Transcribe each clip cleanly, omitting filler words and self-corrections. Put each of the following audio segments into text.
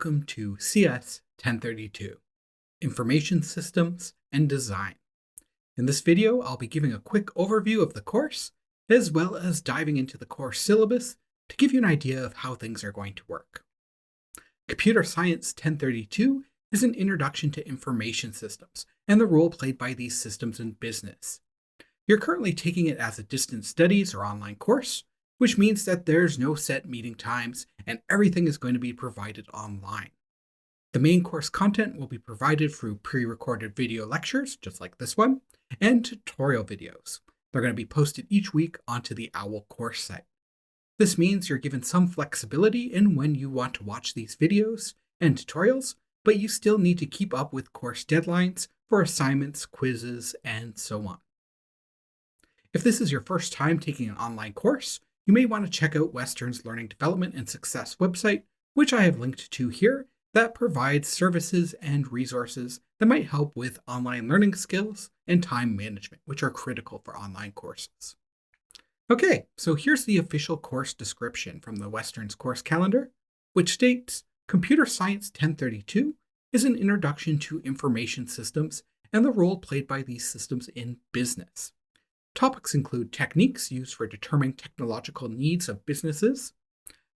welcome to CS1032, Information Systems and Design. In this video, I'll be giving a quick overview of the course, as well as diving into the course syllabus to give you an idea of how things are going to work. Computer Science 1032 is an introduction to information systems and the role played by these systems in business. You're currently taking it as a distance studies or online course, which means that there's no set meeting times and everything is going to be provided online. The main course content will be provided through pre-recorded video lectures, just like this one, and tutorial videos. They're going to be posted each week onto the OWL course site. This means you're given some flexibility in when you want to watch these videos and tutorials, but you still need to keep up with course deadlines for assignments, quizzes, and so on. If this is your first time taking an online course, you may want to check out Western's Learning Development and Success website, which I have linked to here, that provides services and resources that might help with online learning skills and time management, which are critical for online courses. Okay, so here's the official course description from the Western's course calendar, which states, Computer Science 1032 is an introduction to information systems and the role played by these systems in business. Topics include techniques used for determining technological needs of businesses,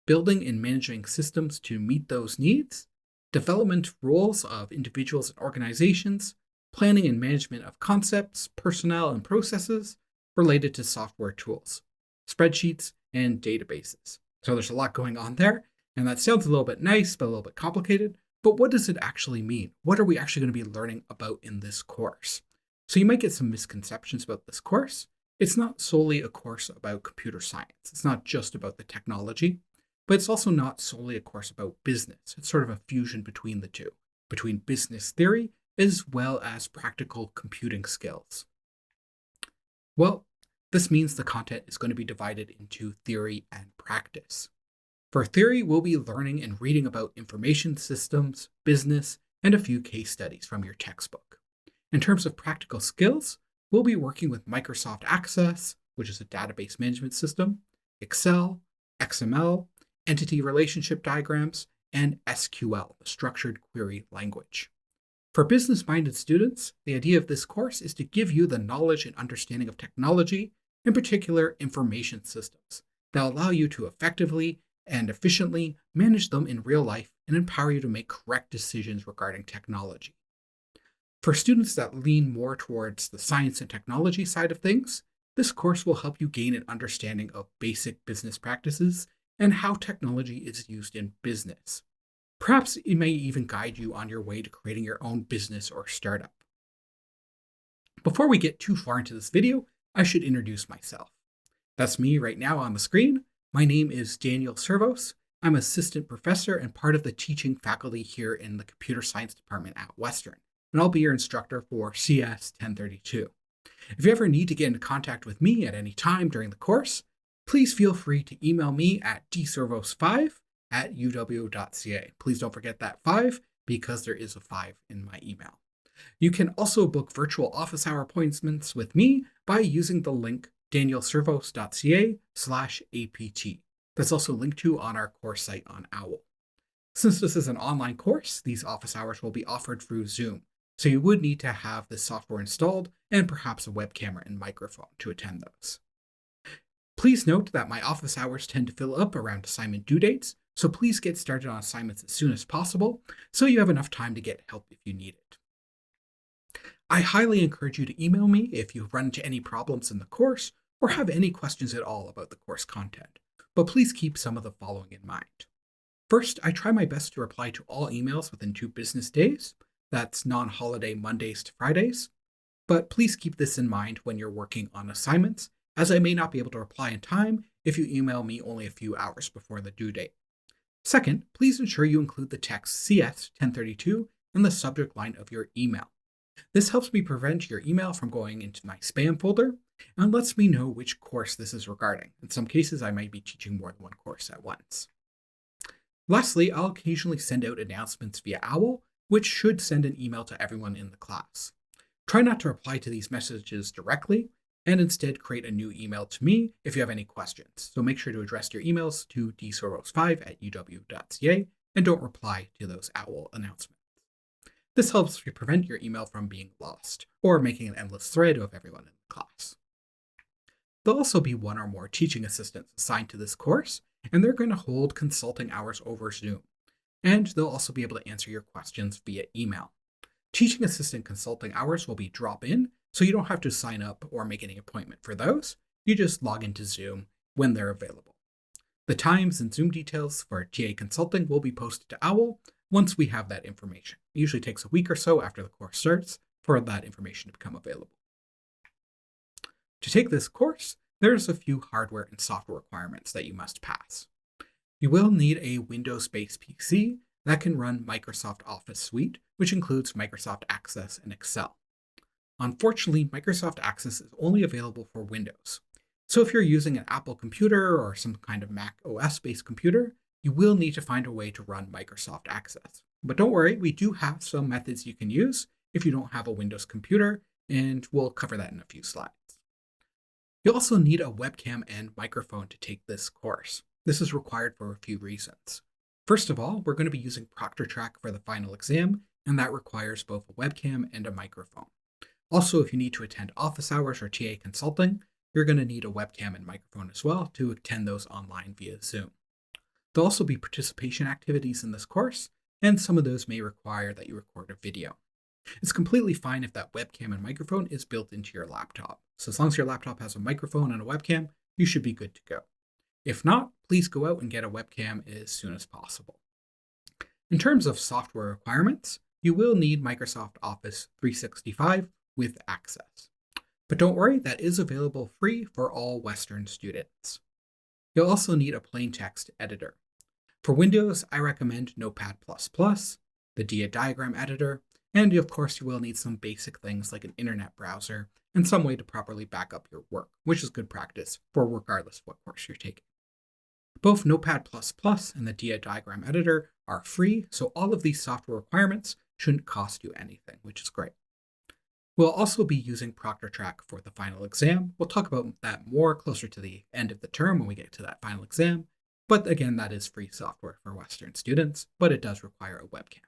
building and managing systems to meet those needs, development roles of individuals and organizations, planning and management of concepts, personnel, and processes related to software tools, spreadsheets, and databases. So there's a lot going on there, and that sounds a little bit nice, but a little bit complicated. But what does it actually mean? What are we actually going to be learning about in this course? So you might get some misconceptions about this course. It's not solely a course about computer science. It's not just about the technology, but it's also not solely a course about business. It's sort of a fusion between the two, between business theory as well as practical computing skills. Well, this means the content is going to be divided into theory and practice. For theory, we'll be learning and reading about information systems, business, and a few case studies from your textbook. In terms of practical skills, we'll be working with Microsoft Access, which is a database management system, Excel, XML, entity relationship diagrams, and SQL, the structured query language. For business-minded students, the idea of this course is to give you the knowledge and understanding of technology, in particular information systems, that allow you to effectively and efficiently manage them in real life and empower you to make correct decisions regarding technology. For students that lean more towards the science and technology side of things, this course will help you gain an understanding of basic business practices and how technology is used in business. Perhaps it may even guide you on your way to creating your own business or startup. Before we get too far into this video, I should introduce myself. That's me right now on the screen. My name is Daniel Servos. I'm assistant professor and part of the teaching faculty here in the computer science department at Western, and I'll be your instructor for CS1032. If you ever need to get into contact with me at any time during the course, please feel free to email me at dservos5@uw.ca. Please don't forget that 5 because there is a 5 in my email. You can also book virtual office hour appointments with me by using the link danielservos.ca/apt. That's also linked to on our course site on OWL. Since this is an online course, these office hours will be offered through Zoom, so you would need to have the software installed and perhaps a webcam and microphone to attend those. Please note that my office hours tend to fill up around assignment due dates, so please get started on assignments as soon as possible so you have enough time to get help if you need it. I highly encourage you to email me if you run into any problems in the course or have any questions at all about the course content, but please keep some of the following in mind. First, I try my best to reply to all emails within 2 business days. That's non-holiday Mondays to Fridays. But please keep this in mind when you're working on assignments, as I may not be able to reply in time if you email me only a few hours before the due date. Second, please ensure you include the text CS1032 in the subject line of your email. This helps me prevent your email from going into my spam folder and lets me know which course this is regarding. In some cases, I might be teaching more than one course at once. Lastly, I'll occasionally send out announcements via OWL, which should send an email to everyone in the class. Try not to reply to these messages directly, and instead create a new email to me if you have any questions. So make sure to address your emails to dservos5@uw.ca and don't reply to those OWL announcements. This helps you prevent your email from being lost or making an endless thread of everyone in the class. There'll also be one or more teaching assistants assigned to this course, and they're going to hold consulting hours over Zoom. And they'll also be able to answer your questions via email. Teaching assistant consulting hours will be drop-in, so you don't have to sign up or make any appointment for those. You just log into Zoom when they're available. The times and Zoom details for TA consulting will be posted to OWL once we have that information. It usually takes a week or so after the course starts for that information to become available. To take this course, there's a few hardware and software requirements that you must pass. You will need a Windows-based PC that can run Microsoft Office Suite, which includes Microsoft Access and Excel. Unfortunately, Microsoft Access is only available for Windows. So if you're using an Apple computer or some kind of Mac OS-based computer, you will need to find a way to run Microsoft Access. But don't worry, we do have some methods you can use if you don't have a Windows computer, and we'll cover that in a few slides. You'll also need a webcam and microphone to take this course. This is required for a few reasons. First of all, we're going to be using ProctorTrack for the final exam, and that requires both a webcam and a microphone. Also, if you need to attend office hours or TA consulting, you're going to need a webcam and microphone as well to attend those online via Zoom. There'll also be participation activities in this course, and some of those may require that you record a video. It's completely fine if that webcam and microphone is built into your laptop. So as long as your laptop has a microphone and a webcam, you should be good to go. If not, please go out and get a webcam as soon as possible. In terms of software requirements, you will need Microsoft Office 365 with Access. But don't worry, that is available free for all Western students. You'll also need a plain text editor. For Windows, I recommend Notepad++, the Dia diagram editor, and of course you will need some basic things like an internet browser and some way to properly back up your work, which is good practice for regardless of what course you're taking. Both Notepad++ and the Dia diagram editor are free, so all of these software requirements shouldn't cost you anything, which is great. We'll also be using ProctorTrack for the final exam. We'll talk about that more closer to the end of the term when we get to that final exam. But again, that is free software for Western students, but it does require a webcam.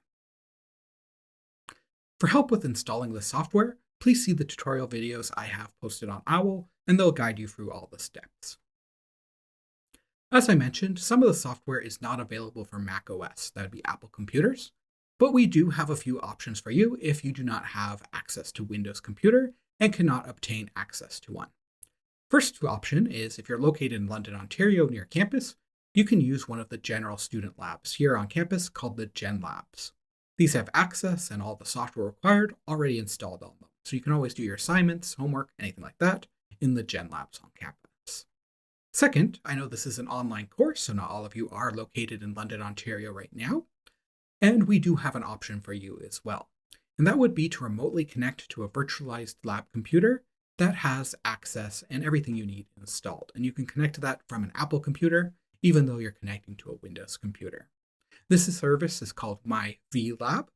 For help with installing the software, please see the tutorial videos I have posted on OWL, and they'll guide you through all the steps. As I mentioned, some of the software is not available for Mac OS, that would be Apple computers, but we do have a few options for you if you do not have access to Windows computer and cannot obtain access to one. First option is if you're located in London, Ontario near campus, you can use one of the general student labs here on campus called the Gen Labs. These have access and all the software required already installed on them, so you can always do your assignments, homework, anything like that in the Gen Labs on campus. Second, I know this is an online course, so not all of you are located in London, Ontario right now, and we do have an option for you as well, and that would be to remotely connect to a virtualized lab computer that has access and everything you need installed, and you can connect to that from an Apple computer, even though you're connecting to a Windows computer. This service is called MyLab,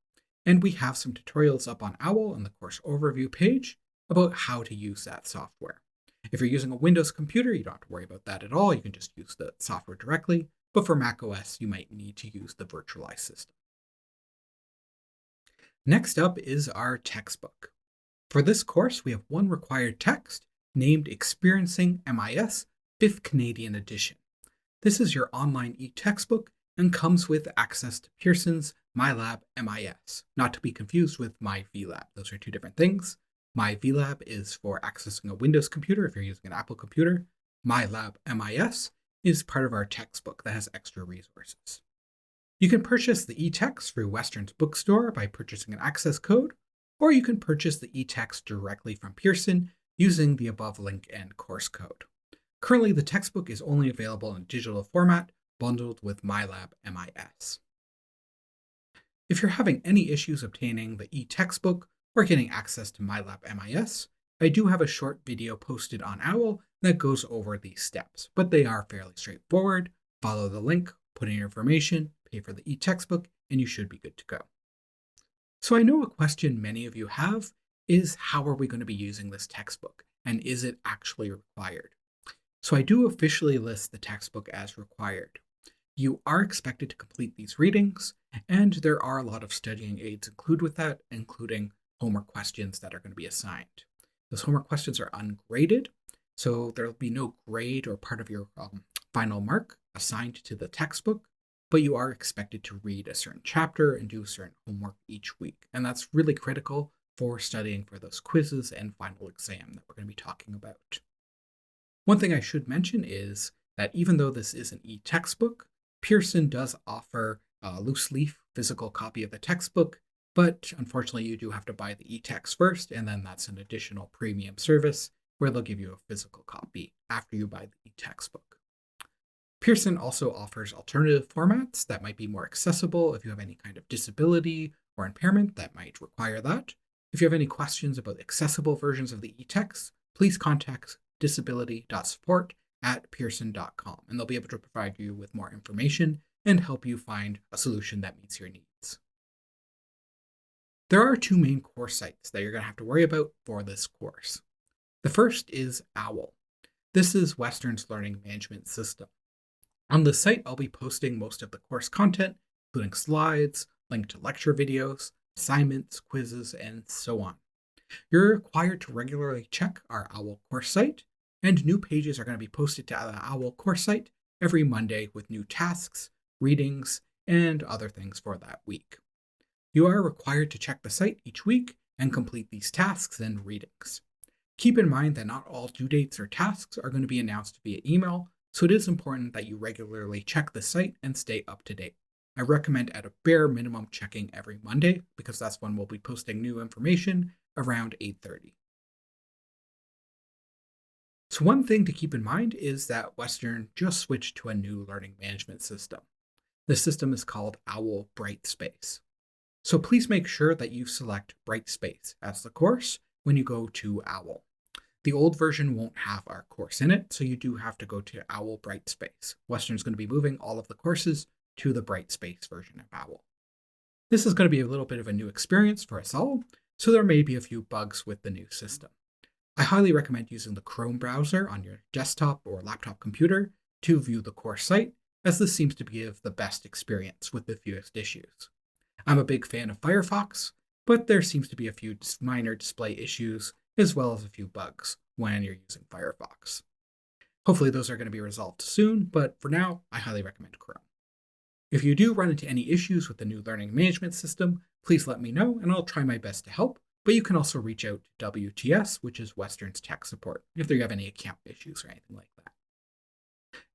and we have some tutorials up on OWL on the course overview page about how to use that software. If you're using a Windows computer, you don't have to worry about that at all. You can just use the software directly, but for Mac OS, you might need to use the virtualized system. Next up is our textbook. For this course, we have one required text named Experiencing MIS 5th Canadian Edition. This is your online e-textbook and comes with access to Pearson's MyLab MIS, not to be confused with MyVLab. Those are two different things. MyVLab is for accessing a Windows computer if you're using an Apple computer. MyLab MIS is part of our textbook that has extra resources. You can purchase the e-text through Western's bookstore by purchasing an access code, or you can purchase the e-text directly from Pearson using the above link and course code. Currently, the textbook is only available in digital format, bundled with MyLab MIS. If you're having any issues obtaining the e-textbook or getting access to MyLab MIS, I do have a short video posted on OWL that goes over these steps, but they are fairly straightforward. Follow the link, put in your information, pay for the e-textbook, and you should be good to go. So I know a question many of you have is how are we going to be using this textbook, and is it actually required? So I do officially list the textbook as required. You are expected to complete these readings, and there are a lot of studying aids included with that, including homework questions that are going to be assigned. Those homework questions are ungraded, so there will be no grade or part of your final mark assigned to the textbook, but you are expected to read a certain chapter and do certain homework each week. And that's really critical for studying for those quizzes and final exam that we're going to be talking about. One thing I should mention is that even though this is an e-textbook, Pearson does offer a loose leaf physical copy of the textbook, but unfortunately you do have to buy the e-text first, and then that's an additional premium service where they'll give you a physical copy after you buy the e-textbook. Pearson also offers alternative formats that might be more accessible if you have any kind of disability or impairment that might require that. If you have any questions about accessible versions of the e-text, please contact disability.support@pearson.com, and they'll be able to provide you with more information and help you find a solution that meets your needs. There are two main course sites that you're going to have to worry about for this course. The first is OWL. This is Western's learning management system. On the site, I'll be posting most of the course content, including slides, link to lecture videos, assignments, quizzes, and so on. You're required to regularly check our OWL course site, and new pages are going to be posted to the OWL course site every Monday with new tasks, readings, and other things for that week. You are required to check the site each week and complete these tasks and readings. Keep in mind that not all due dates or tasks are going to be announced via email, so it is important that you regularly check the site and stay up to date. I recommend at a bare minimum checking every Monday because that's when we'll be posting new information around 8:30. So one thing to keep in mind is that Western just switched to a new learning management system. The system is called OWL Brightspace. So please make sure that you select Brightspace as the course when you go to OWL. The old version won't have our course in it, so you do have to go to OWL Brightspace. Western's going to be moving all of the courses to the Brightspace version of OWL. This is going to be a little bit of a new experience for us all, so there may be a few bugs with the new system. I highly recommend using the Chrome browser on your desktop or laptop computer to view the course site, as this seems to give the best experience with the fewest issues. I'm a big fan of Firefox, but there seems to be a few minor display issues as well as a few bugs when you're using Firefox. Hopefully those are going to be resolved soon, but for now, I highly recommend Chrome. If you do run into any issues with the new learning management system, please let me know and I'll try my best to help, but you can also reach out to WTS, which is Western's tech support, if you have any account issues or anything like that.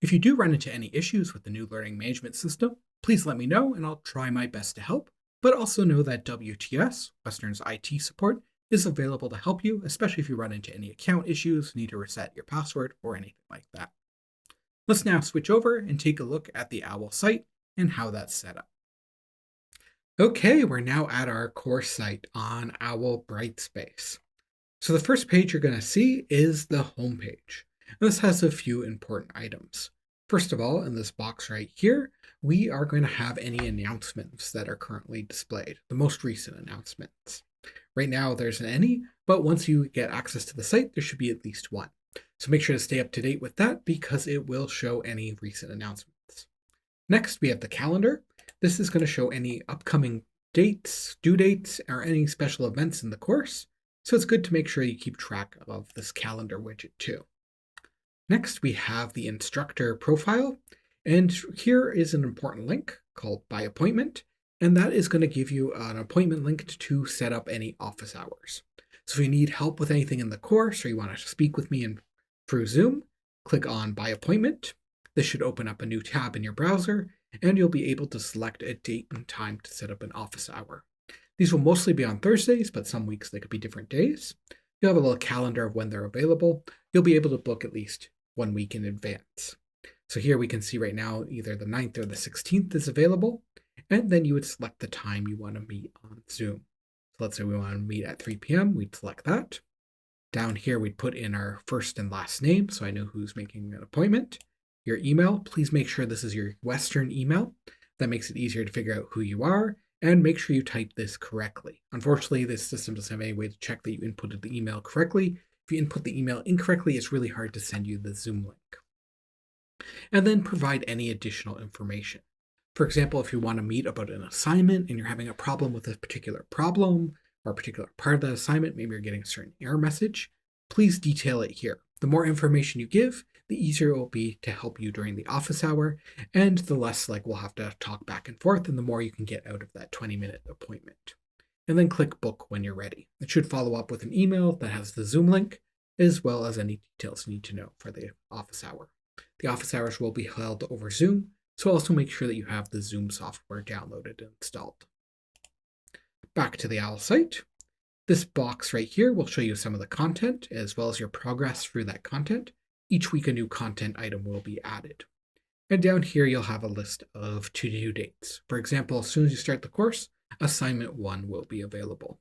If you do run into any issues with the new learning management system, please let me know and I'll try my best to help, but also know that WTS, Western's IT support, is available to help you, especially if you run into any account issues, need to reset your password, or anything like that. Let's now switch over and take a look at the OWL site and how that's set up. Okay, we're now at our course site on OWL Brightspace. So the first page you're going to see is the home page. This has a few important items. First of all, in this box right here, we are going to have any announcements that are currently displayed, the most recent announcements. Right now, there's any, but once you get access to the site, there should be at least one. So make sure to stay up to date with that because it will show any recent announcements. Next, we have the calendar. This is going to show any upcoming dates, due dates, or any special events in the course. So it's good to make sure you keep track of this calendar widget too. Next, we have the instructor profile. And here is an important link called By Appointment. And that is going to give you an appointment link to set up any office hours. So if you need help with anything in the course or you want to speak with me through Zoom, click on By Appointment. This should open up a new tab in your browser, and you'll be able to select a date and time to set up an office hour. These will mostly be on Thursdays, but some weeks they could be different days. You'll have a little calendar of when they're available. You'll be able to book at least 1 week in advance. So here we can see right now either the 9th or the 16th is available. And then you would select the time you want to meet on Zoom. So let's say we want to meet at 3 p.m. We'd select that. Down here, we'd put in our first and last name, so I know who's making an appointment. Your email, please make sure this is your Western email. That makes it easier to figure out who you are, and make sure you type this correctly. Unfortunately, this system doesn't have any way to check that you inputted the email correctly. If you input the email incorrectly, it's really hard to send you the Zoom link. and then provide any additional information. For example, if you want to meet about an assignment and you're having a problem with a particular problem or a particular part of that assignment, maybe you're getting a certain error message, please detail it here. The more information you give, the easier it will be to help you during the office hour, and the less we'll have to talk back and forth, and the more you can get out of that 20-minute appointment. And then click book when you're ready. It should follow up with an email that has the Zoom link, as well as any details you need to know for the office hour. The office hours will be held over Zoom, so also make sure that you have the Zoom software downloaded and installed. Back to the OWL site. This box right here will show you some of the content as well as your progress through that content. Each week a new content item will be added. And down here you'll have a list of to-do dates. For example, as soon as you start the course, assignment 1 will be available.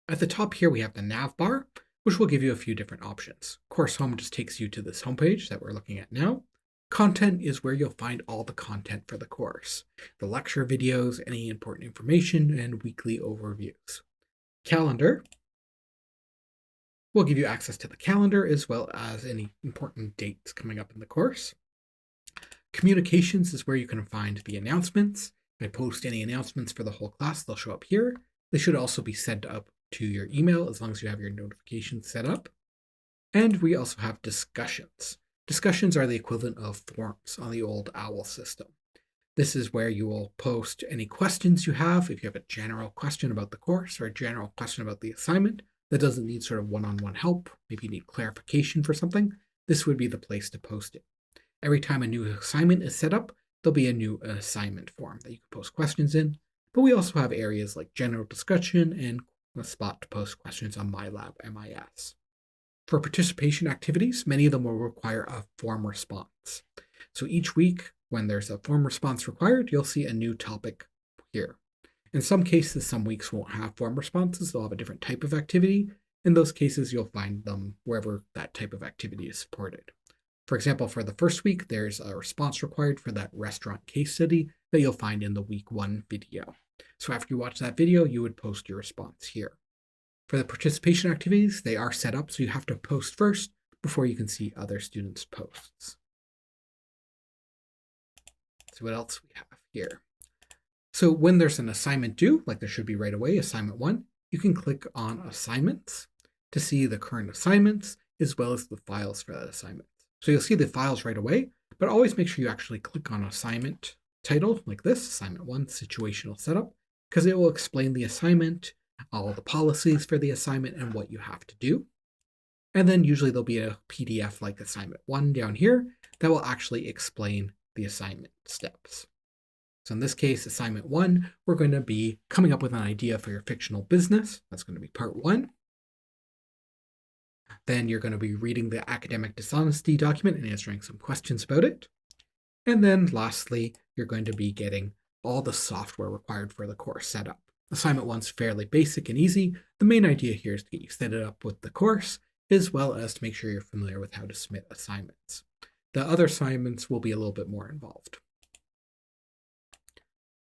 At the top here we have the nav bar, which will give you a few different options. Course Home just takes you to this homepage that we're looking at now. Content is where you'll find all the content for the course, the lecture videos, any important information, and weekly overviews. Calendar will give you access to the calendar as well as any important dates coming up in the course. Communications is where you can find the announcements. If I post any announcements for the whole class, they'll show up here. They should also be sent up to your email as long as you have your notifications set up. And we also have discussions. Discussions are the equivalent of forums on the old OWL system. This is where you will post any questions you have. If you have a general question about the course or a general question about the assignment that doesn't need sort of one-on-one help, maybe you need clarification for something, this would be the place to post it. Every time a new assignment is set up, there'll be a new assignment form that you can post questions in. But we also have areas like general discussion and a spot to post questions on MyLab MIS. For participation activities, many of them will require a form response. So each week, when there's a form response required, you'll see a new topic here. In some cases, some weeks won't have form responses. They'll have a different type of activity. In those cases, you'll find them wherever that type of activity is supported. For example, for the first week, there's a response required for that restaurant case study that you'll find in the week 1 video. So after you watch that video, you would post your response here. For the participation activities, they are set up so you have to post first before you can see other students' posts. So what else we have here? So when there's an assignment due, like there should be right away, assignment 1, you can click on assignments to see the current assignments as well as the files for that assignment. So you'll see the files right away, but always make sure you actually click on assignment title like this, assignment 1, situational setup, because it will explain the assignment, all the policies for the assignment, and what you have to do. And then usually there'll be a PDF like assignment 1 down here that will actually explain the assignment steps. So in this case, assignment 1, we're going to be coming up with an idea for your fictional business. That's going to be part 1. Then you're going to be reading the academic dishonesty document and answering some questions about it. And then lastly, you're going to be getting all the software required for the course set up. Assignment 1's fairly basic and easy. The main idea here is to get you set it up with the course, as well as to make sure you're familiar with how to submit assignments. The other assignments will be a little bit more involved.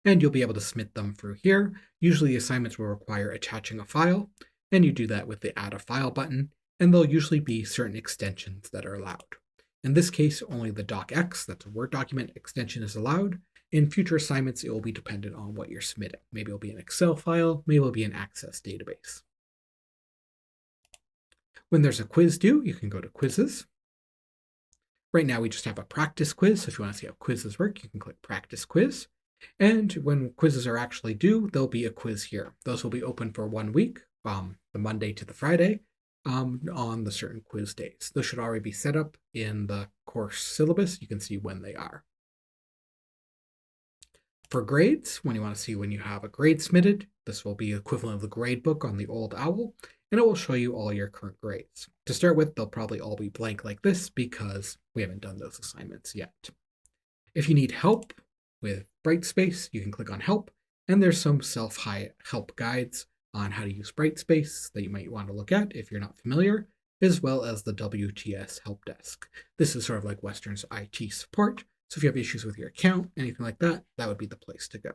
And you'll be able to submit them through here. Usually the assignments will require attaching a file, and you do that with the Add a File button, and there'll usually be certain extensions that are allowed. In this case, only the docx, that's a Word document extension, is allowed. In future assignments, it will be dependent on what you're submitting. Maybe it'll be an Excel file, maybe it'll be an Access database. When there's a quiz due, you can go to quizzes. Right now, we just have a practice quiz. So if you want to see how quizzes work, you can click practice quiz. And when quizzes are actually due, there'll be a quiz here. Those will be open for 1 week, the Monday to the Friday, on the certain quiz days. Those should already be set up in the course syllabus. You can see when they are. For grades, when you want to see when you have a grade submitted, this will be equivalent of the grade book on the old OWL, and it will show you all your current grades. To start with, they'll probably all be blank like this because we haven't done those assignments yet. If you need help with Brightspace, you can click on Help, and there's some self-help guides on how to use Brightspace that you might want to look at if you're not familiar, as well as the WTS Help Desk. This is sort of like Western's IT support, so if you have issues with your account, anything like that, that would be the place to go.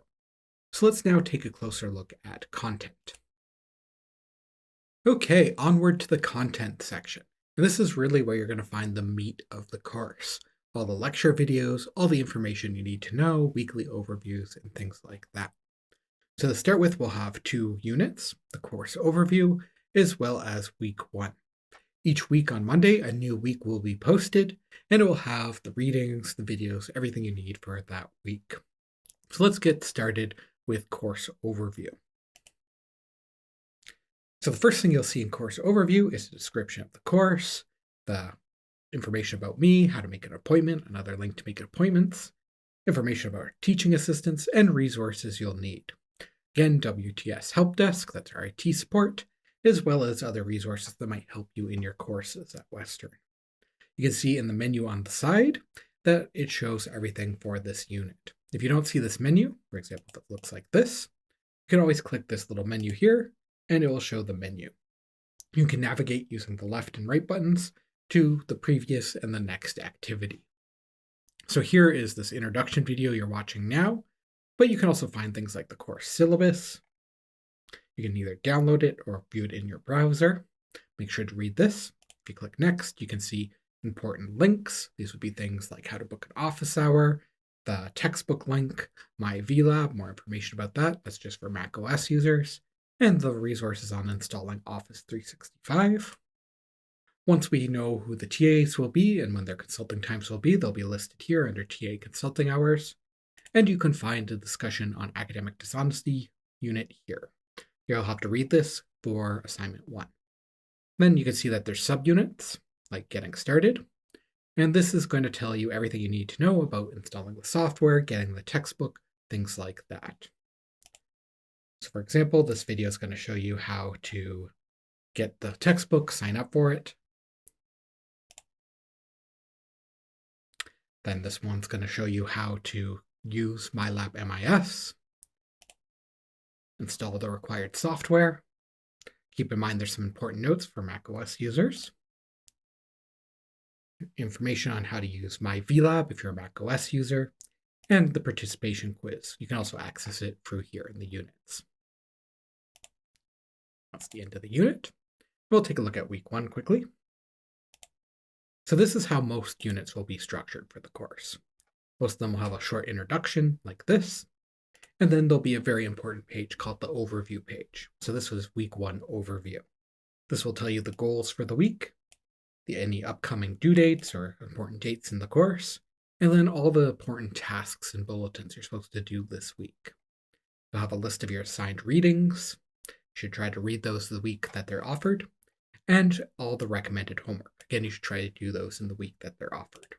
So let's now take a closer look at content. Okay, onward to the content section. And this is really where you're going to find the meat of the course. all the lecture videos, all the information you need to know, weekly overviews, and things like that. So to start with, we'll have 2 units, the course overview, as well as week 1. Each week on Monday, a new week will be posted, and it will have the readings, the videos, everything you need for that week. So let's get started with course overview. So the first thing you'll see in course overview is a description of the course, the information about me, how to make an appointment, another link to make appointments, information about our teaching assistants, and resources you'll need. Again, WTS Help Desk, that's our IT support, as well as other resources that might help you in your courses at Western. You can see in the menu on the side that it shows everything for this unit. If you don't see this menu, for example, that looks like this, you can always click this little menu here, and it will show the menu. You can navigate using the left and right buttons to the previous and the next activity. So here is this introduction video you're watching now, but you can also find things like the course syllabus. You can either download it or view it in your browser. Make sure to read this. If you click next, you can see important links. These would be things like how to book an office hour, the textbook link, MyLab, more information about that. That's just for macOS users, and the resources on installing Office 365. Once we know who the TAs will be and when their consulting times will be, they'll be listed here under TA consulting hours. And you can find a discussion on academic dishonesty unit here. You'll have to read this for assignment 1. Then you can see that there's subunits, like getting started. And this is going to tell you everything you need to know about installing the software, getting the textbook, things like that. So for example, this video is going to show you how to get the textbook, sign up for it. Then this one's going to show you how to use MyLab MIS, install the required software. Keep in mind there's some important notes for macOS users. Information on how to use MyLab if you're a macOS user, and the participation quiz. You can also access it through here in the units. That's the end of the unit. We'll take a look at week 1 quickly. So this is how most units will be structured for the course. Most of them will have a short introduction like this, and then there'll be a very important page called the overview page. So this was week 1 overview. This will tell you the goals for the week, any upcoming due dates or important dates in the course, and then all the important tasks and bulletins you're supposed to do this week. You'll have a list of your assigned readings. You should try to read those the week that they're offered, and all the recommended homework. Again, you should try to do those in the week that they're offered.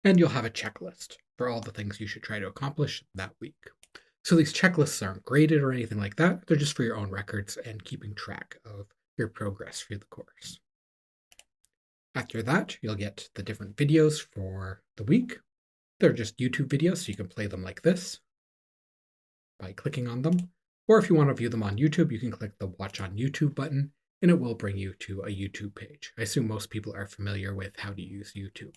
And you'll have a checklist for all the things you should try to accomplish that week. So these checklists aren't graded or anything like that. They're just for your own records and keeping track of your progress through the course. After that, you'll get the different videos for the week. They're just YouTube videos, so you can play them like this by clicking on them. Or if you want to view them on YouTube, you can click the Watch on YouTube button, and it will bring you to a YouTube page. I assume most people are familiar with how to use YouTube.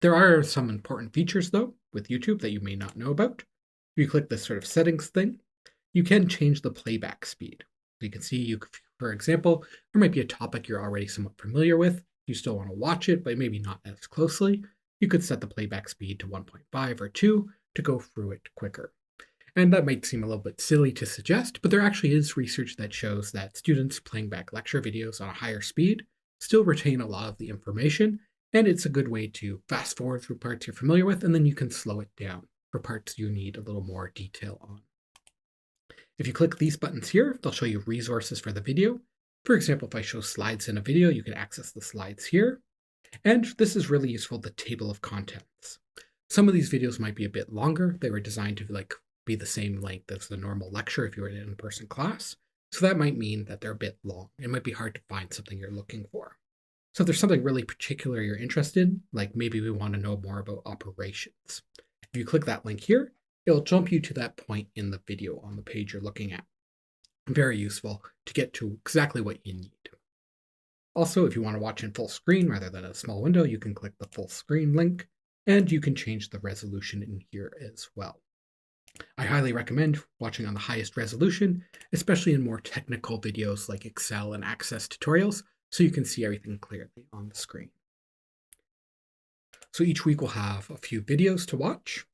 There are some important features, though, with YouTube that you may not know about. If you click this sort of settings thing, you can change the playback speed. You can see, for example, there might be a topic you're already somewhat familiar with. You still want to watch it, but maybe not as closely. You could set the playback speed to 1.5 or 2 to go through it quicker. And that might seem a little bit silly to suggest, but there actually is research that shows that students playing back lecture videos on a higher speed still retain a lot of the information, and it's a good way to fast forward through parts you're familiar with, and then you can slow it down for parts you need a little more detail on. If you click these buttons here, they'll show you resources for the video. For example, if I show slides in a video, you can access the slides here. And this is really useful, the table of contents. Some of these videos might be a bit longer. They were designed to be the same length as the normal lecture if you were in an in-person class. So that might mean that they're a bit long. It might be hard to find something you're looking for. So if there's something really particular you're interested in, like maybe we want to know more about operations, if you click that link here, it'll jump you to that point in the video on the page you're looking at. Very useful to get to exactly what you need. Also, if you want to watch in full screen rather than a small window, you can click the full screen link, and you can change the resolution in here as well. I highly recommend watching on the highest resolution, especially in more technical videos like Excel and Access tutorials, so you can see everything clearly on the screen. So each week we'll have a few videos to watch.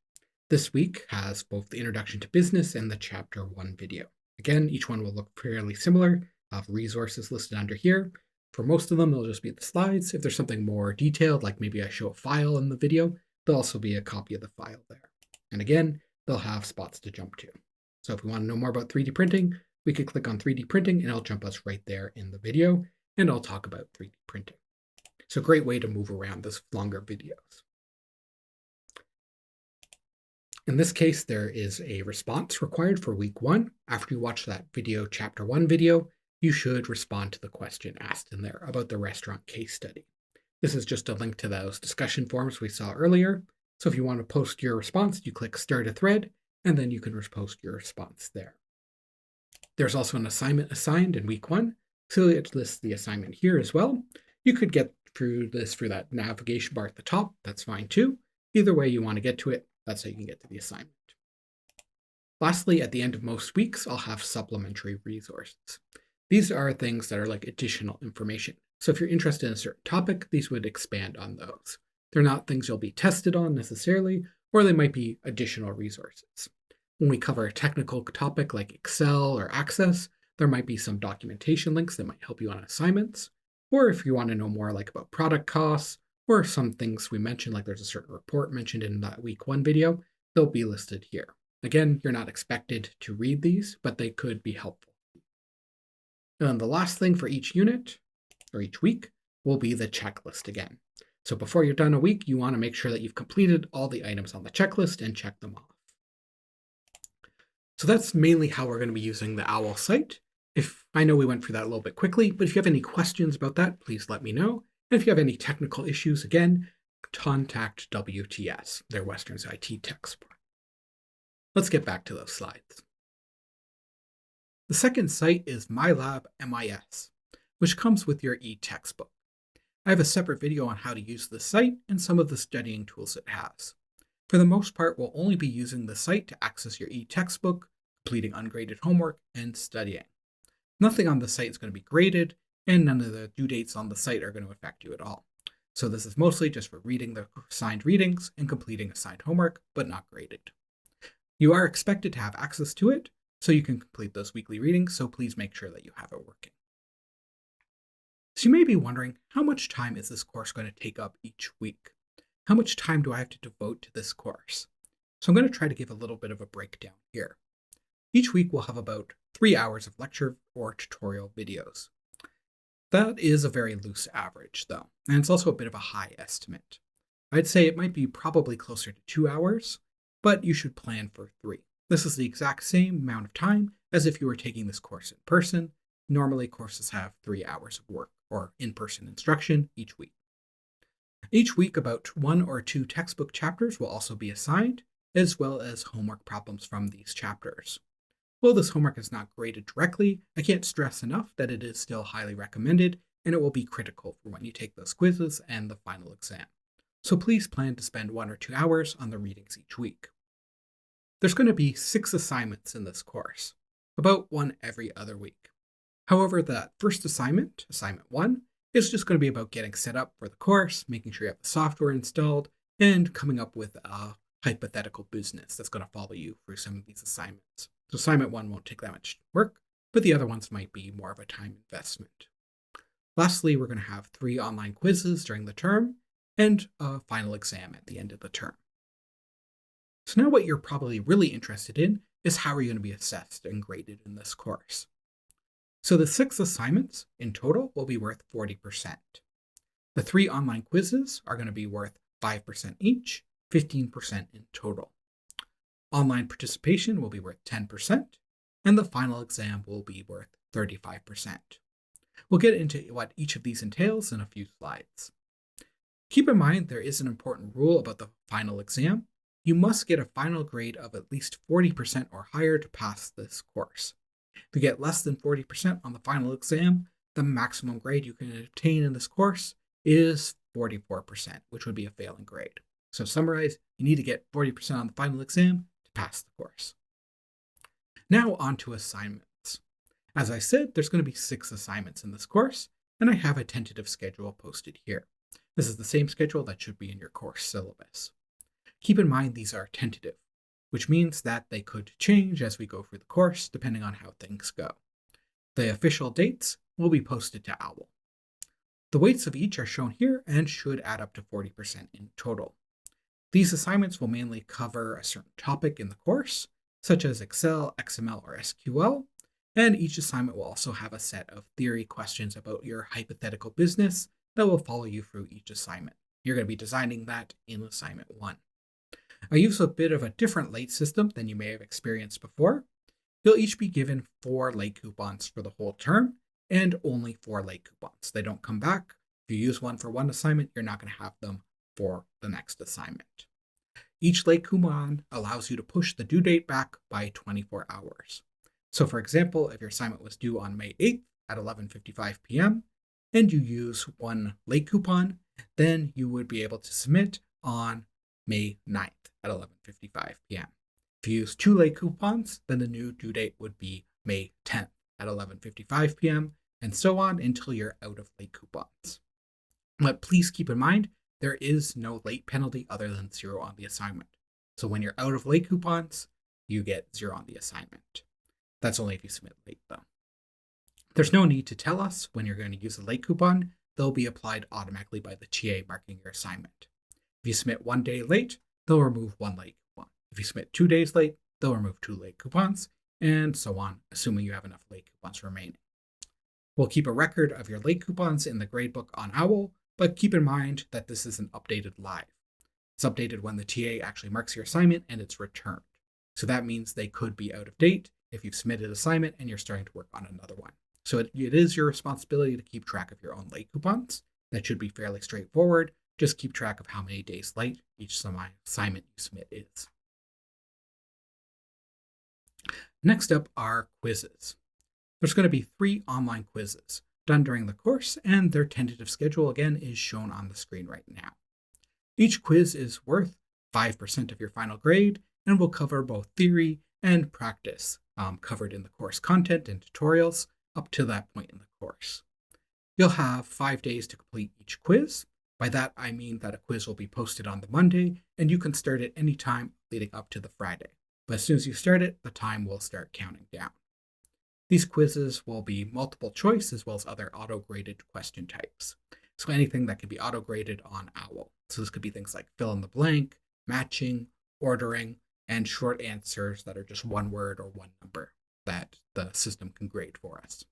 This week has both the Introduction to Business and the Chapter 1 video. Again, each one will look fairly similar. I'll have resources listed under here. For most of them, they'll just be the slides. If there's something more detailed, like maybe I show a file in the video, there'll also be a copy of the file there. And again, they'll have spots to jump to. So if we want to know more about 3D printing, we could click on 3D printing and it'll jump us right there in the video, and I'll talk about 3D printing. It's a great way to move around those longer videos. In this case, there is a response required for week 1. After you watch that video, Chapter 1 video, you should respond to the question asked in there about the restaurant case study. This is just a link to those discussion forums we saw earlier. So if you want to post your response, you click Start a Thread, and then you can post your response there. There's also an assignment assigned in week 1, so it lists the assignment here as well. You could get through this through that navigation bar at the top. That's fine too. Either way you want to get to it, that's how you can get to the assignment. Lastly, at the end of most weeks, I'll have supplementary resources. These are things that are like additional information. So if you're interested in a certain topic, these would expand on those. They're not things you'll be tested on necessarily, or they might be additional resources. When we cover a technical topic like Excel or Access, there might be some documentation links that might help you on assignments. Or if you want to know more like about product costs, or some things we mentioned, like there's a certain report mentioned in that week 1 video, they'll be listed here. Again, you're not expected to read these, but they could be helpful. And then the last thing for each unit, or each week, will be the checklist again. So before you're done a week, you want to make sure that you've completed all the items on the checklist and check them off. So that's mainly how we're going to be using the OWL site. I know we went through that a little bit quickly, but if you have any questions about that, please let me know. And if you have any technical issues, again, contact WTS, their Western's IT tech support. Let's get back to those slides. The second site is MyLab MIS, which comes with your e-textbook. I have a separate video on how to use this site and some of the studying tools it has. For the most part, we'll only be using the site to access your e-textbook, completing ungraded homework, and studying. Nothing on the site is going to be graded, and none of the due dates on the site are going to affect you at all. So this is mostly just for reading the assigned readings and completing assigned homework, but not graded. You are expected to have access to it, so you can complete those weekly readings, so please make sure that you have it working. So you may be wondering, how much time is this course going to take up each week? How much time do I have to devote to this course? So I'm going to try to give a little bit of a breakdown here. Each week we'll have about 3 hours of lecture or tutorial videos. That is a very loose average though, and it's also a bit of a high estimate. I'd say it might be probably closer to 2 hours, but you should plan for 3. This is the exact same amount of time as if you were taking this course in person. Normally courses have 3 hours of work or in-person instruction each week. Each week about 1 or 2 textbook chapters will also be assigned, as well as homework problems from these chapters. While this homework is not graded directly, I can't stress enough that it is still highly recommended, and it will be critical for when you take those quizzes and the final exam. So please plan to spend 1 or 2 hours on the readings each week. There's going to be 6 assignments in this course, about 1 every other week. However, that first assignment, assignment 1, is just going to be about getting set up for the course, making sure you have the software installed, and coming up with a hypothetical business that's going to follow you through some of these assignments. So assignment 1 won't take that much work, but the other ones might be more of a time investment. Lastly, we're going to have 3 online quizzes during the term and a final exam at the end of the term. So now what you're probably really interested in is how are you going to be assessed and graded in this course. So the 6 assignments in total will be worth 40%. The 3 online quizzes are going to be worth 5% each, 15% in total. Online participation will be worth 10%, and the final exam will be worth 35%. We'll get into what each of these entails in a few slides. Keep in mind there is an important rule about the final exam. You must get a final grade of at least 40% or higher to pass this course. If you get less than 40% on the final exam, the maximum grade you can obtain in this course is 44%, which would be a failing grade. So to summarize, you need to get 40% on the final exam to pass the course. Now on to assignments. As I said, there's going to be 6 assignments in this course, and I have a tentative schedule posted here. This is the same schedule that should be in your course syllabus. Keep in mind these are tentative, which means that they could change as we go through the course depending on how things go. The official dates will be posted to OWL. The weights of each are shown here and should add up to 40% in total. These assignments will mainly cover a certain topic in the course, such as Excel, XML, or SQL, and each assignment will also have a set of theory questions about your hypothetical business that will follow you through each assignment. You're going to be designing that in assignment 1. I use a bit of a different late system than you may have experienced before. You'll each be given 4 late coupons for the whole term, and only 4 late coupons. They don't come back. If you use one for one assignment, you're not going to have them for the next assignment. Each late coupon allows you to push the due date back by 24 hours. So for example, if your assignment was due on May 8th at 11:55 p.m., and you use one late coupon, then you would be able to submit on May 9th at 11:55 p.m. If you use 2 late coupons, then the new due date would be May 10th at 11:55 p.m., and so on until you're out of late coupons. But please keep in mind, there is no late penalty other than 0 on the assignment. So when you're out of late coupons, you get 0 on the assignment. That's only if you submit late, though. There's no need to tell us when you're going to use a late coupon. They'll be applied automatically by the TA marking your assignment. If you submit 1 day late, they'll remove 1 late coupon. If you submit 2 days late, they'll remove 2 late coupons, and so on, assuming you have enough late coupons remaining. We'll keep a record of your late coupons in the gradebook on OWL, but keep in mind that this isn't updated live. It's updated when the TA actually marks your assignment and it's returned. So that means they could be out of date if you've submitted an assignment and you're starting to work on another one. So it is your responsibility to keep track of your own late coupons. That should be fairly straightforward. Just keep track of how many days late each assignment you submit is. Next up are quizzes. There's going to be 3 online quizzes done during the course, and their tentative schedule again is shown on the screen right now. Each quiz is worth 5% of your final grade and will cover both theory and practice covered in the course content and tutorials up to that point in the course. You'll have 5 days to complete each quiz. By that, I mean that a quiz will be posted on the Monday, and you can start at any time leading up to the Friday. But as soon as you start it, the time will start counting down. These quizzes will be multiple choice as well as other auto-graded question types. So anything that can be auto-graded on OWL. So this could be things like fill in the blank, matching, ordering, and short answers that are just 1 word or 1 number that the system can grade for us.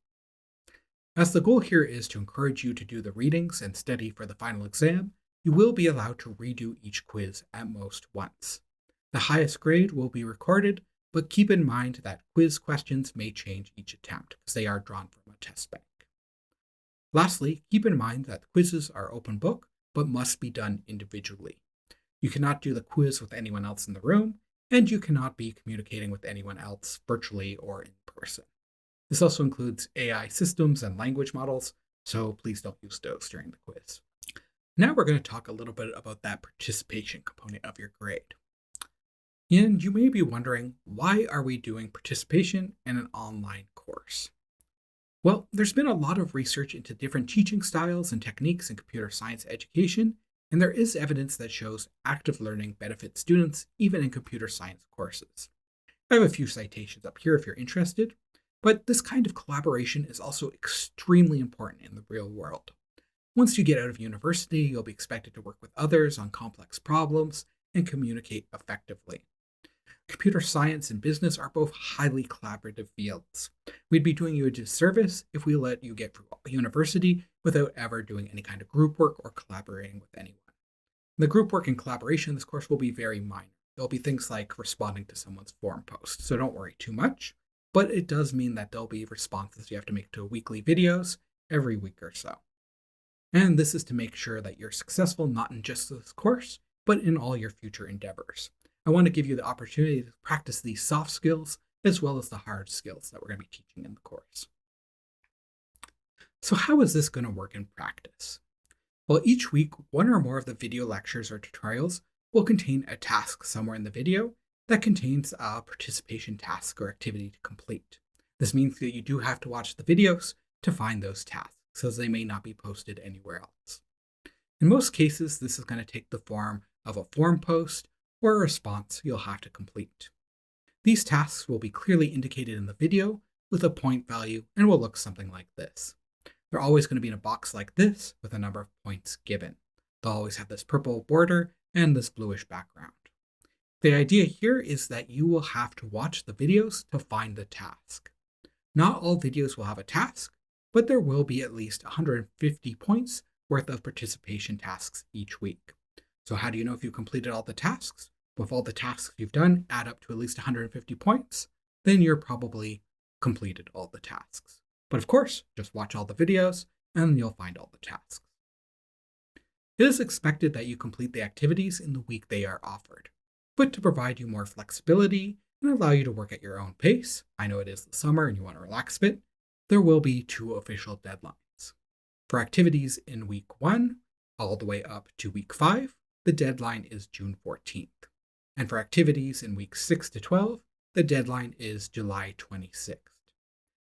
As the goal here is to encourage you to do the readings and study for the final exam, you will be allowed to redo each quiz at most once. The highest grade will be recorded, but keep in mind that quiz questions may change each attempt because they are drawn from a test bank. Lastly, keep in mind that quizzes are open book, but must be done individually. You cannot do the quiz with anyone else in the room, and you cannot be communicating with anyone else virtually or in person. This also includes AI systems and language models, so please don't use those during the quiz. Now we're going to talk a little bit about that participation component of your grade. And you may be wondering, why are we doing participation in an online course? Well, there's been a lot of research into different teaching styles and techniques in computer science education, and there is evidence that shows active learning benefits students even in computer science courses. I have a few citations up here if you're interested, but this kind of collaboration is also extremely important in the real world. Once you get out of university, you'll be expected to work with others on complex problems and communicate effectively. Computer science and business are both highly collaborative fields. We'd be doing you a disservice if we let you get through university without ever doing any kind of group work or collaborating with anyone. The group work and collaboration in this course will be very minor. There'll be things like responding to someone's forum post, so don't worry too much, but it does mean that there'll be responses you have to make to weekly videos every week or so. And this is to make sure that you're successful not in just this course, but in all your future endeavors. I want to give you the opportunity to practice these soft skills as well as the hard skills that we're going to be teaching in the course. So how is this going to work in practice? Well, each week, 1 or more of the video lectures or tutorials will contain a task somewhere in the video that contains a participation task or activity to complete. This means that you do have to watch the videos to find those tasks, as they may not be posted anywhere else. In most cases, this is going to take the form of a forum post or a response you'll have to complete. These tasks will be clearly indicated in the video with a point value and will look something like this. They're always going to be in a box like this with a number of points given. They'll always have this purple border and this bluish background. The idea here is that you will have to watch the videos to find the task. Not all videos will have a task, but there will be at least 150 points worth of participation tasks each week. So how do you know if you completed all the tasks? Well, if all the tasks you've done add up to at least 150 points, then you're probably completed all the tasks. But of course, just watch all the videos and you'll find all the tasks. It is expected that you complete the activities in the week they are offered. But to provide you more flexibility and allow you to work at your own pace, I know it is the summer and you want to relax a bit, there will be 2 official deadlines. For activities in week 1, all the way up to week 5, the deadline is June 14th. And for activities in weeks 6 to 12, the deadline is July 26th.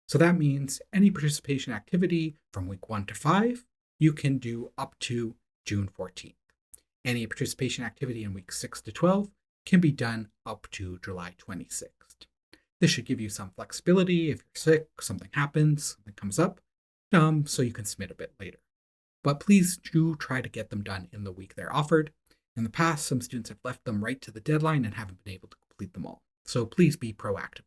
So that means any participation activity from week 1 to 5, you can do up to June 14th. Any participation activity in weeks 6 to 12 can be done up to July 26th. This should give you some flexibility if you're sick, something happens, something comes up, so you can submit a bit later. But please do try to get them done in the week they're offered. In the past, some students have left them right to the deadline and haven't been able to complete them all. So please be proactive.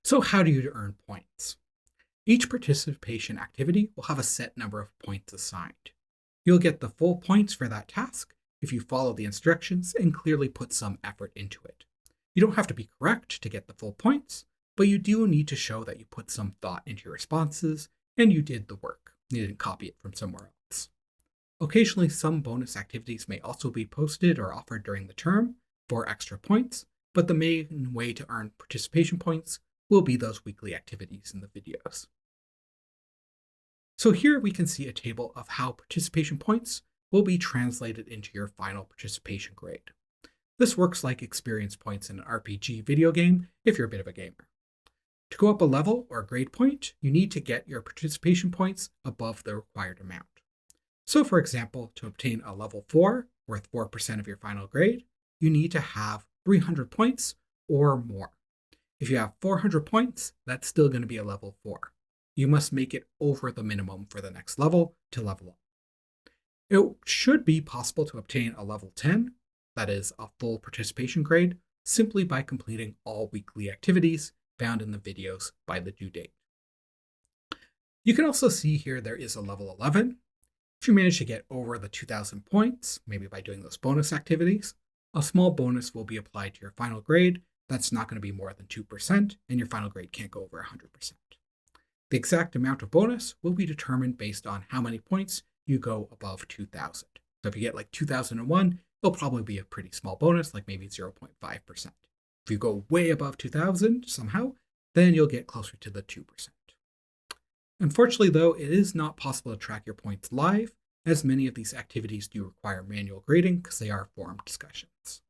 So how do you earn points? Each participation activity will have a set number of points assigned. You'll get the full points for that task if you follow the instructions and clearly put some effort into it. You don't have to be correct to get the full points, but you do need to show that you put some thought into your responses and you did the work. You didn't copy it from somewhere else. Occasionally, some bonus activities may also be posted or offered during the term for extra points, but the main way to earn participation points will be those weekly activities in the videos. So here we can see a table of how participation points will be translated into your final participation grade. This works like experience points in an RPG video game if you're a bit of a gamer. To go up a level or a grade point, you need to get your participation points above the required amount. So for example, to obtain a level 4, worth 4% of your final grade, you need to have 300 points or more. If you have 400 points, that's still going to be a level 4. You must make it over the minimum for the next level to level up. It should be possible to obtain a level 10, that is a full participation grade, simply by completing all weekly activities found in the videos by the due date. You can also see here there is a level 11. If you manage to get over the 2,000 points, maybe by doing those bonus activities, a small bonus will be applied to your final grade. That's not going to be more than 2%, and your final grade can't go over 100%. The exact amount of bonus will be determined based on how many points you go above 2,000. So if you get like 2,001, it'll probably be a pretty small bonus, like maybe 0.5%. If you go way above 2,000 somehow, then you'll get closer to the 2%. Unfortunately, though, it is not possible to track your points live, as many of these activities do require manual grading because they are forum discussions.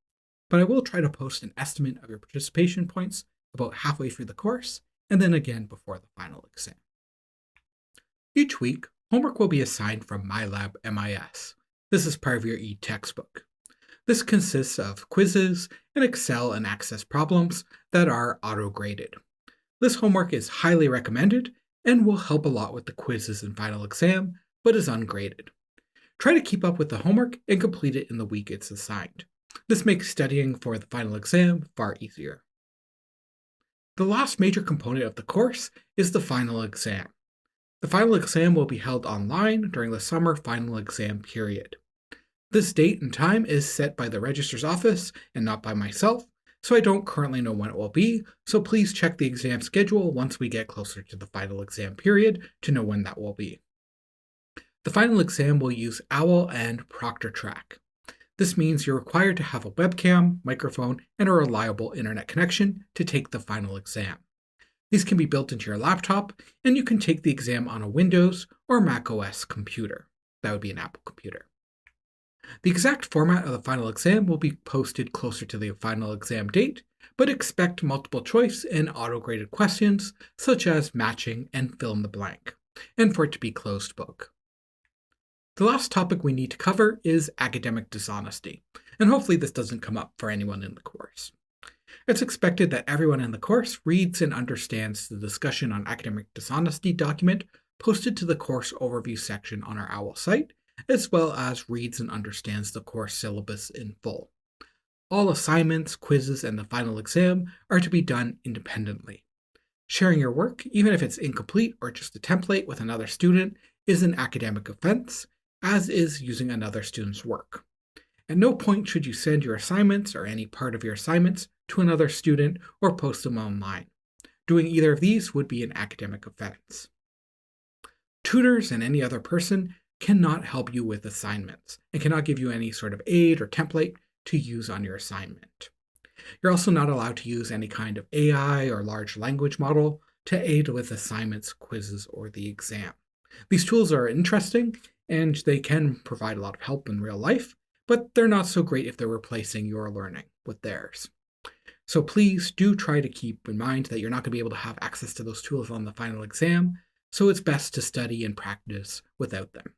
But I will try to post an estimate of your participation points about halfway through the course, and then again before the final exam. Each week, homework will be assigned from MyLab MIS. This is part of your e-textbook. This consists of quizzes and Excel and Access problems that are auto-graded. This homework is highly recommended and will help a lot with the quizzes and final exam, but is ungraded. Try to keep up with the homework and complete it in the week it's assigned. This makes studying for the final exam far easier. The last major component of the course is the final exam. The final exam will be held online during the summer final exam period. This date and time is set by the registrar's office and not by myself, so I don't currently know when it will be, so please check the exam schedule once we get closer to the final exam period to know when that will be. The final exam will use OWL and Proctor Track. This means you're required to have a webcam, microphone, and a reliable internet connection to take the final exam. These can be built into your laptop, and you can take the exam on a Windows or Mac OS computer. That would be an Apple computer. The exact format of the final exam will be posted closer to the final exam date, but expect multiple choice and auto-graded questions, such as matching and fill in the blank, and for it to be closed book. The last topic we need to cover is academic dishonesty, and hopefully this doesn't come up for anyone in the course. It's expected that everyone in the course reads and understands the discussion on academic dishonesty document posted to the course overview section on our OWL site, as well as reads and understands the course syllabus in full. All assignments, quizzes, and the final exam are to be done independently. Sharing your work, even if it's incomplete or just a template with another student, is an academic offense, as is using another student's work. At no point should you send your assignments or any part of your assignments to another student or post them online. Doing either of these would be an academic offense. Tutors and any other person cannot help you with assignments and cannot give you any sort of aid or template to use on your assignment. You're also not allowed to use any kind of AI or large language model to aid with assignments, quizzes, or the exam. These tools are interesting and they can provide a lot of help in real life, but they're not so great if they're replacing your learning with theirs. So please do try to keep in mind that you're not going to be able to have access to those tools on the final exam, so it's best to study and practice without them.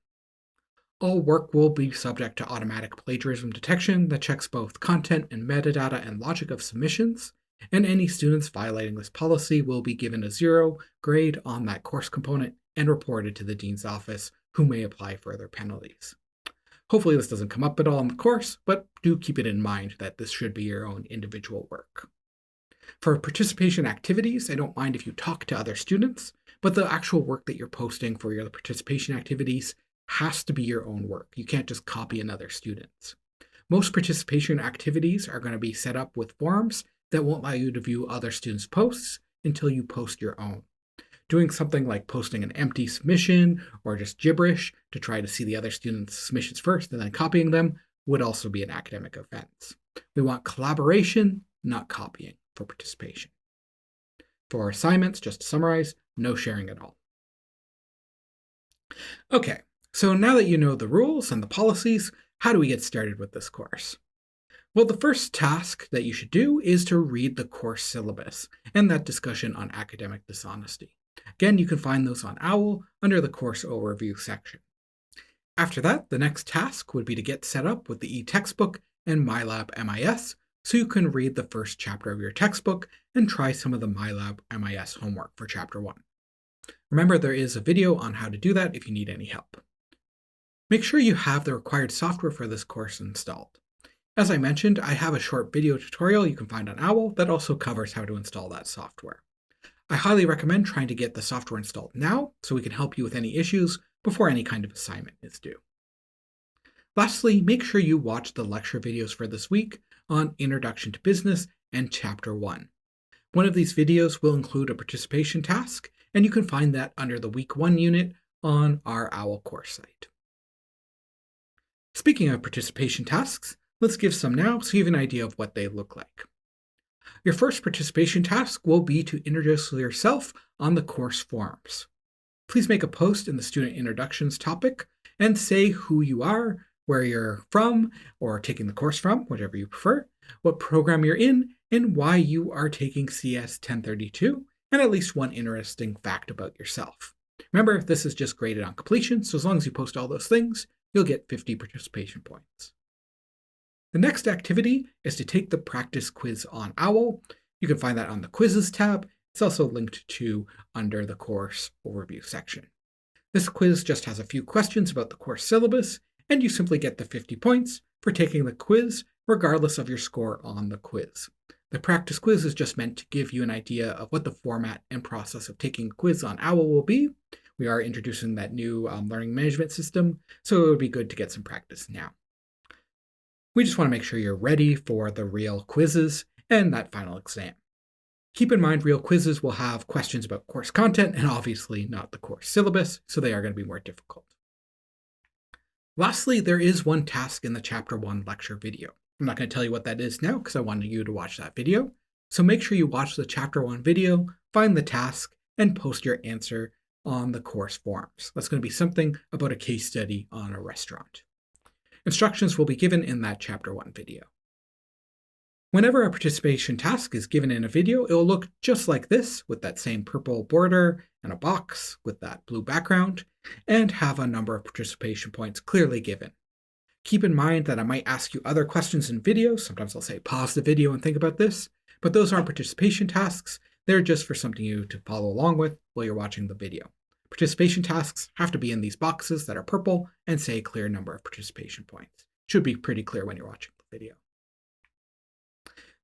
All work will be subject to automatic plagiarism detection that checks both content and metadata and logic of submissions, and any students violating this policy will be given a 0 grade on that course component and reported to the dean's office, who may apply further penalties. Hopefully this doesn't come up at all in the course, but do keep it in mind that this should be your own individual work. For participation activities, I don't mind if you talk to other students, but the actual work that you're posting for your participation activities has to be your own work. You can't just copy another student's. Most participation activities are going to be set up with forms that won't allow you to view other students' posts until you post your own. Doing something like posting an empty submission or just gibberish to try to see the other students' submissions first and then copying them would also be an academic offense. We want collaboration, not copying, for participation. For assignments, just to summarize, no sharing at all. Okay, so now that you know the rules and the policies, how do we get started with this course? Well, the first task that you should do is to read the course syllabus and that discussion on academic dishonesty. Again, you can find those on OWL under the course overview section. After that, the next task would be to get set up with the e-textbook and MyLab MIS so you can read the first chapter of your textbook and try some of the MyLab MIS homework for Chapter 1. Remember, there is a video on how to do that if you need any help. Make sure you have the required software for this course installed. As I mentioned, I have a short video tutorial you can find on OWL that also covers how to install that software. I highly recommend trying to get the software installed now so we can help you with any issues before any kind of assignment is due. Lastly, make sure you watch the lecture videos for this week on Introduction to Business and Chapter 1. One of these videos will include a participation task, and you can find that under the Week 1 unit on our OWL course site. Speaking of participation tasks, let's give some now so you have an idea of what they look like. Your first participation task will be to introduce yourself on the course forums. Please make a post in the Student Introductions topic and say who you are, where you're from, or taking the course from, whichever you prefer, what program you're in, and why you are taking CS1032, and at least one interesting fact about yourself. Remember, this is just graded on completion, so as long as you post all those things, you'll get 50 participation points. The next activity is to take the practice quiz on OWL. You can find that on the Quizzes tab. It's also linked to under the course overview section. This quiz just has a few questions about the course syllabus, and you simply get the 50 points for taking the quiz, regardless of your score on the quiz. The practice quiz is just meant to give you an idea of what the format and process of taking a quiz on OWL will be. We are introducing that new learning management system, so it would be good to get some practice now. We just want to make sure you're ready for the real quizzes and that final exam. Keep in mind, real quizzes will have questions about course content and obviously not the course syllabus, so they are going to be more difficult. Lastly, there is one task in the Chapter 1 lecture video. I'm not going to tell you what that is now because I wanted you to watch that video. So make sure you watch the Chapter 1 video, find the task, and post your answer on the course forums. That's going to be something about a case study on a restaurant. Instructions will be given in that Chapter 1 video. Whenever a participation task is given in a video, it will look just like this, with that same purple border and a box with that blue background, and have a number of participation points clearly given. Keep in mind that I might ask you other questions in videos. Sometimes I'll say pause the video and think about this, but those aren't participation tasks. They're just for something you to follow along with while you're watching the video. Participation tasks have to be in these boxes that are purple and say a clear number of participation points. Should be pretty clear when you're watching the video.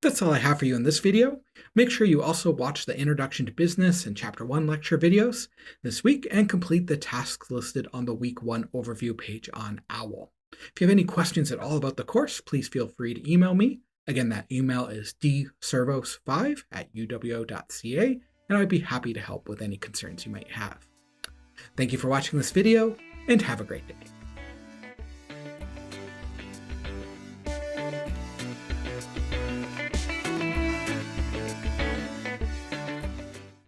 That's all I have for you in this video. Make sure you also watch the Introduction to Business and Chapter 1 lecture videos this week and complete the tasks listed on the Week 1 overview page on OWL. If you have any questions at all about the course, please feel free to email me. Again, that email is dservos5@uwo.ca, and I'd be happy to help with any concerns you might have. Thank you for watching this video, and have a great day.